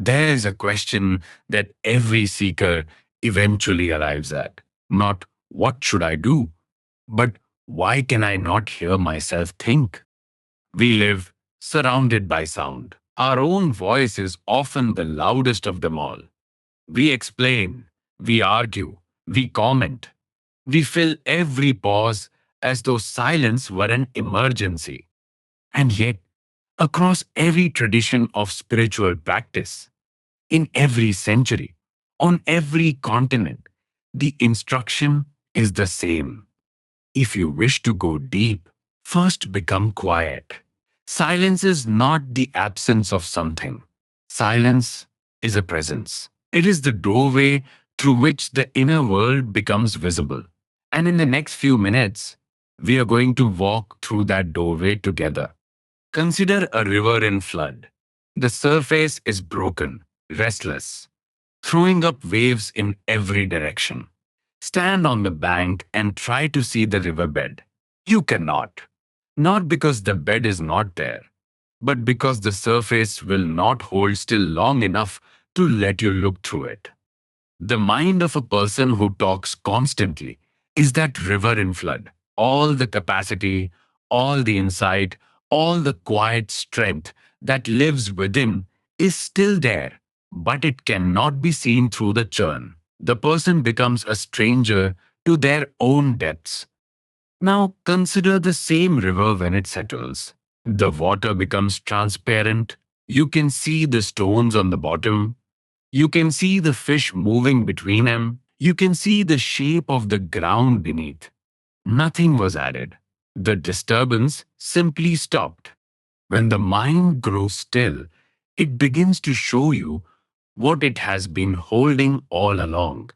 There is a question that every seeker eventually arrives at. Not what should I do, but why can I not hear myself think? We live surrounded by sound. Our own voice is often the loudest of them all. We explain, we argue, we comment, we fill every pause as though silence were an emergency. And yet, across every tradition of spiritual practice, in every century, on every continent, the instruction is the same. If you wish to go deep, first become quiet. Silence is not the absence of something. Silence is a presence. It is the doorway through which the inner world becomes visible. And in the next few minutes, we are going to walk through that doorway together. Consider a river in flood. The surface is broken, restless, throwing up waves in every direction. Stand on the bank and try to see the riverbed. You cannot. Not because the bed is not there, but because the surface will not hold still long enough to let you look through it. The mind of a person who talks constantly is that river in flood. All the capacity, all the insight, all the quiet strength that lives within is still there, but it cannot be seen through the churn. The person becomes a stranger to their own depths. Now consider the same river when it settles. The water becomes transparent. You can see the stones on the bottom. You can see the fish moving between them. You can see the shape of the ground beneath. Nothing was added. The disturbance simply stopped. When the mind grows still, it begins to show you what it has been holding all along.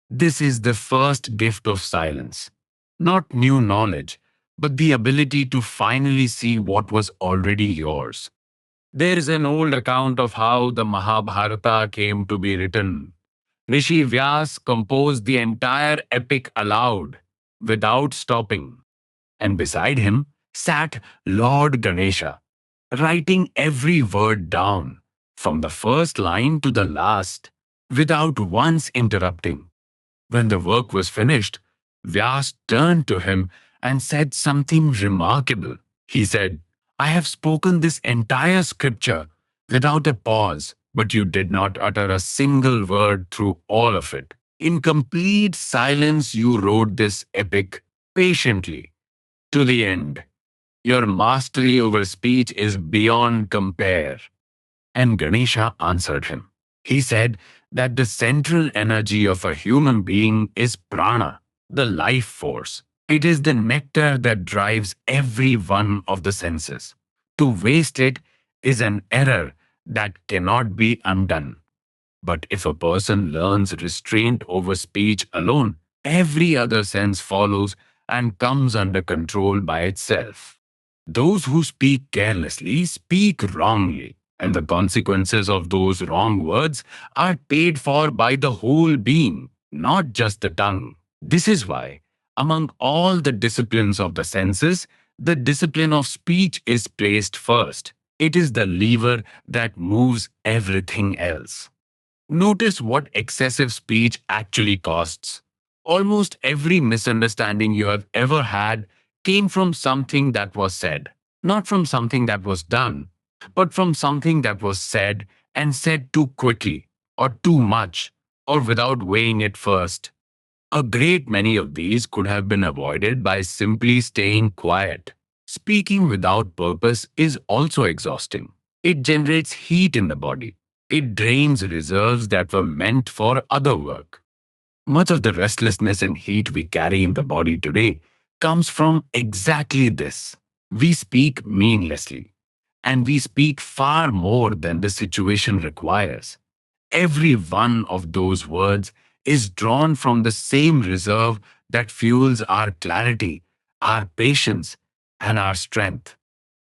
This is the first gift of silence. Not new knowledge, but the ability to finally see what was already yours. There is an old account of how the Mahabharata came to be written. Rishi Vyas composed the entire epic aloud, without stopping, and beside him sat Lord Ganesha, writing every word down, from the first line to the last, without once interrupting. When the work was finished, Vyas turned to him and said something remarkable. He said, I have spoken this entire scripture without a pause, but you did not utter a single word through all of it. In complete silence, you wrote this epic patiently to the end. Your mastery over speech is beyond compare. And Ganesha answered him. He said that the central energy of a human being is prana, the life force. It is the nectar that drives every one of the senses. To waste it is an error that cannot be undone. But if a person learns restraint over speech alone, every other sense follows and comes under control by itself. Those who speak carelessly speak wrongly, and the consequences of those wrong words are paid for by the whole being, not just the tongue. This is why, among all the disciplines of the senses, the discipline of speech is placed first. It is the lever that moves everything else. Notice what excessive speech actually costs. Almost every misunderstanding you have ever had came from something that was said, not from something that was done, but from something that was said and said too quickly, or too much, or without weighing it first. A great many of these could have been avoided by simply staying quiet. Speaking without purpose is also exhausting. It generates heat in the body. It drains reserves that were meant for other work. Much of the restlessness and heat we carry in the body today comes from exactly this. We speak meaninglessly, and we speak far more than the situation requires. Every one of those words is drawn from the same reserve that fuels our clarity, our patience, and our strength.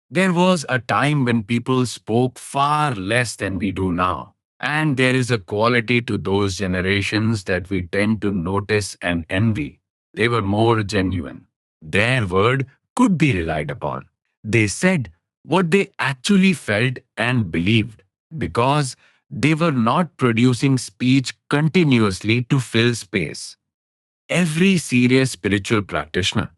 There was a time when people spoke far less than we do now. And there is a quality to those generations that we tend to notice and envy. They were more genuine. Their word could be relied upon. They said what they actually felt and believed because They were not producing speech continuously to fill space. Every serious spiritual practitioner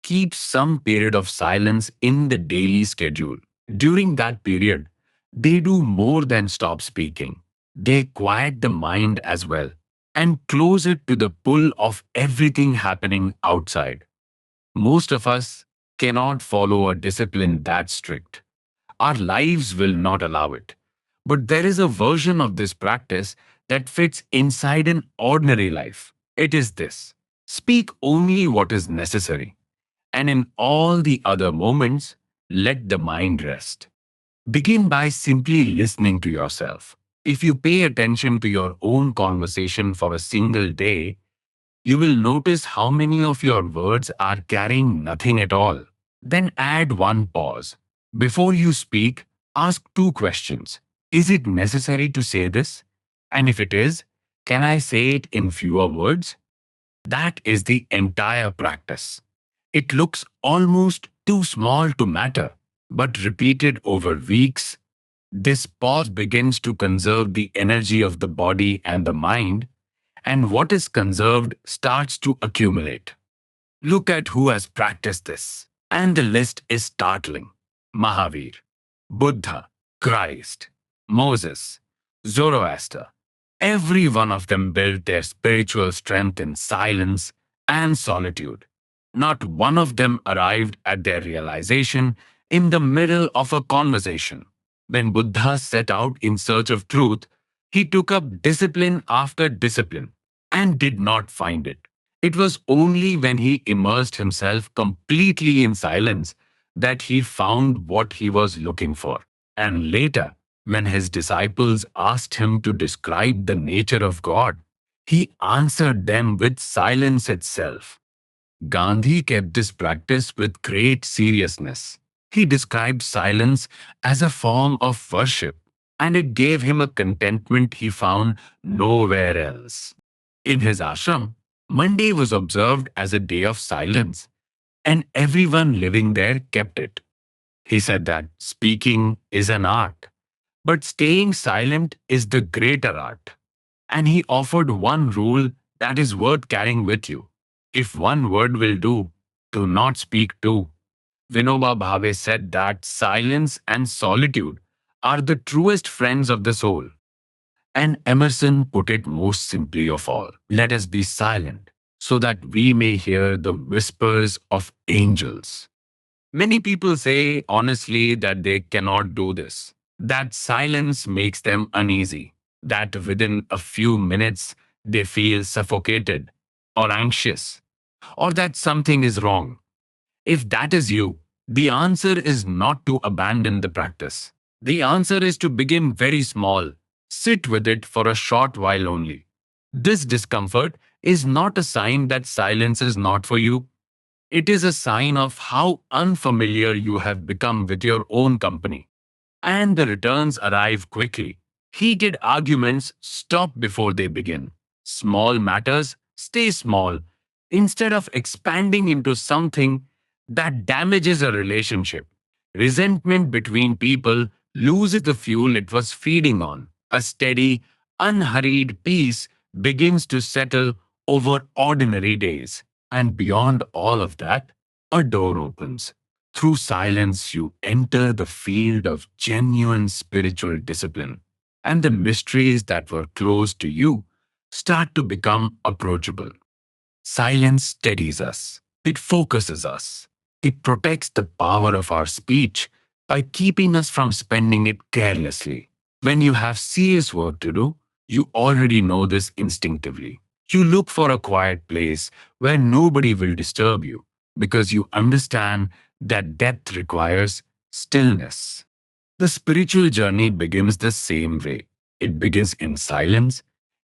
keeps some period of silence in the daily schedule. During that period, they do more than stop speaking. They quiet the mind as well and close it to the pull of everything happening outside. Most of us cannot follow a discipline that strict. Our lives will not allow it. But there is a version of this practice that fits inside an ordinary life. It is this: speak only what is necessary, and in all the other moments, let the mind rest. Begin by simply listening to yourself. If you pay attention to your own conversation for a single day, you will notice how many of your words are carrying nothing at all. Then add one pause. Before you speak, ask two questions. Is it necessary to say this? And if it is, can I say it in fewer words? That is the entire practice. It looks almost too small to matter, but repeated over weeks, this pause begins to conserve the energy of the body and the mind, and what is conserved starts to accumulate. Look at who has practiced this. And the list is startling: Mahavir, Buddha, Christ, Moses, Zoroaster. Every one of them built their spiritual strength in silence and solitude. Not one of them arrived at their realization in the middle of a conversation. When Buddha set out in search of truth, he took up discipline after discipline and did not find it. It was only when he immersed himself completely in silence that he found what he was looking for. And later, when his disciples asked him to describe the nature of God, he answered them with silence itself. Gandhi kept this practice with great seriousness. He described silence as a form of worship, and it gave him a contentment he found nowhere else. In his ashram, Monday was observed as a day of silence, and everyone living there kept it. He said that speaking is an art, but staying silent is the greater art. And he offered one rule that is worth carrying with you. If one word will do not speak two. Vinoba Bhave said that silence and solitude are the truest friends of the soul. And Emerson put it most simply of all: let us be silent so that we may hear the whispers of angels. Many people say honestly that they cannot do this, that silence makes them uneasy, that within a few minutes they feel suffocated or anxious, or that something is wrong. If that is you, the answer is not to abandon the practice. The answer is to begin very small. Sit with it for a short while only. This discomfort is not a sign that silence is not for you. It is a sign of how unfamiliar you have become with your own company. And the returns arrive quickly. Heated arguments stop before they begin. Small matters stay small instead of expanding into something that damages a relationship. Resentment between people loses the fuel it was feeding on. A steady, unhurried peace begins to settle over ordinary days. And beyond all of that, a door opens. Through silence, you enter the field of genuine spiritual discipline, and the mysteries that were close to you start to become approachable. Silence steadies us, it focuses us, it protects the power of our speech by keeping us from spending it carelessly. When you have serious work to do, you already know this instinctively. You look for a quiet place where nobody will disturb you because you understand that depth requires stillness. The spiritual journey begins the same way. It begins in silence,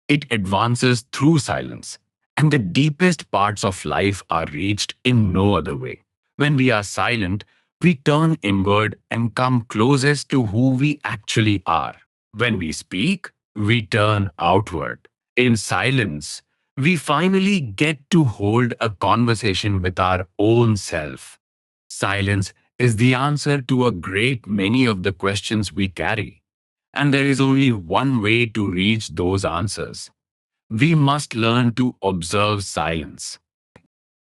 it advances through silence, and the deepest parts of life are reached in no other way. When we are silent, we turn inward and come closest to who we actually are. When we speak, we turn outward. In silence, we finally get to hold a conversation with our own self. Silence is the answer to a great many of the questions we carry. And there is only one way to reach those answers. We must learn to observe silence.